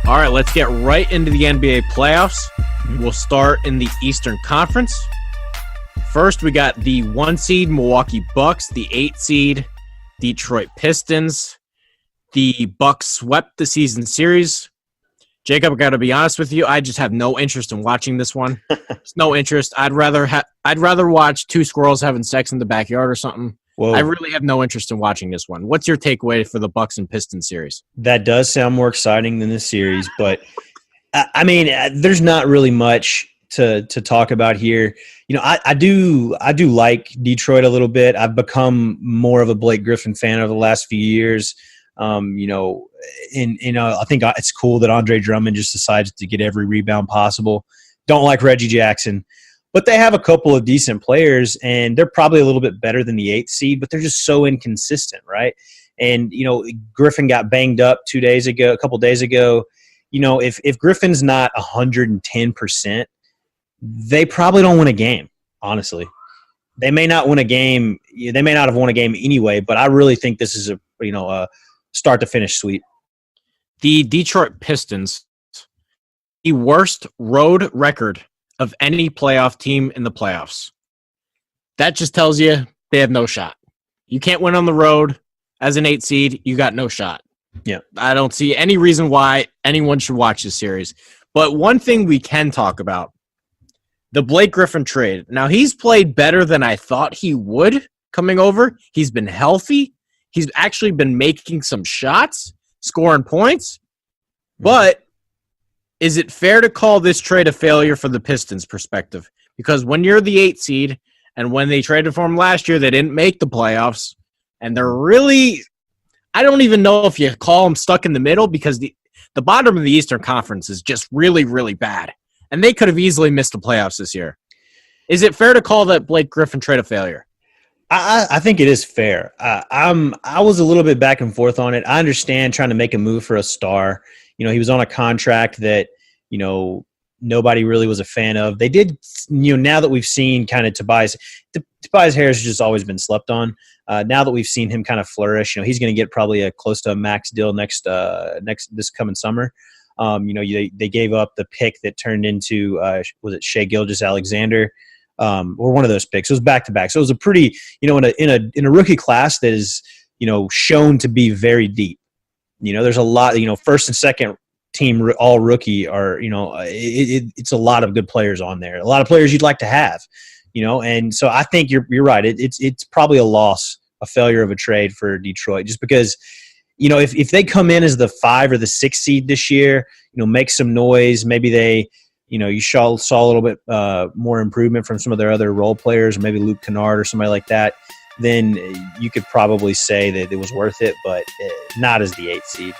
All right, let's get right into the NBA playoffs. We'll start in the Eastern Conference. First, we got the 1 seed Milwaukee Bucks, the 8 seed Detroit Pistons. The Bucks swept the season series. Jacob, I got to be honest with you, I just have no interest in watching this one. It's no interest. I'd rather watch two squirrels having sex in the backyard or something. Whoa. I really have no interest in watching this one. What's your takeaway for the Bucks and Pistons series? That does sound more exciting than this series, but I mean, there's not really much to talk about here. You know, I do like Detroit a little bit. I've become more of a Blake Griffin fan over the last few years. I think it's cool that Andre Drummond just decides to get every rebound possible. Don't like Reggie Jackson. But they have a couple of decent players, and they're probably a little bit better than the 8th seed, but they're just so inconsistent, right? And, you know, Griffin got banged up a couple days ago. You know, if Griffin's not 110%, they probably don't win a game, honestly. They may not win a game. They may not have won a game anyway, but I really think this is a start-to-finish sweep. The Detroit Pistons, the worst road record of any playoff team in the playoffs. That just tells you they have no shot. You can't win on the road as an 8 seed. You got no shot. Yeah, I don't see any reason why anyone should watch this series. But one thing we can talk about, the Blake Griffin trade. Now, he's played better than I thought he would coming over. He's been healthy. He's actually been making some shots, scoring points. But is it fair to call this trade a failure from the Pistons' perspective? Because when you're the 8 seed, and when they traded for him last year, they didn't make the playoffs, and they're really – I don't even know if you call them stuck in the middle, because the bottom of the Eastern Conference is just really, really bad, and they could have easily missed the playoffs this year. Is it fair to call that Blake Griffin trade a failure? I think it is fair. I was a little bit back and forth on it. I understand trying to make a move for a star. You know, he was on a contract that, you know, nobody really was a fan of. They did, you know, now that we've seen kind of Tobias Harris has just always been slept on. Now that we've seen him kind of flourish, you know, he's going to get probably close to a max deal this coming summer. They gave up the pick that turned into, was it Shai Gilgeous-Alexander? Or one of those picks. It was back-to-back. So it was a pretty, you know, in a rookie class that is, you know, shown to be very deep. You know, there's a lot, you know, first and second team all rookie are, you know, it's a lot of good players on there. A lot of players you'd like to have, you know, and so I think you're right. It's probably a failure of a trade for Detroit, just because, you know, if they come in as the 5 or the 6 seed this year, you know, make some noise, maybe they, you know, you saw a little bit more improvement from some of their other role players, or maybe Luke Kennard or somebody like that, then you could probably say that it was worth it, but not as the 8th seed.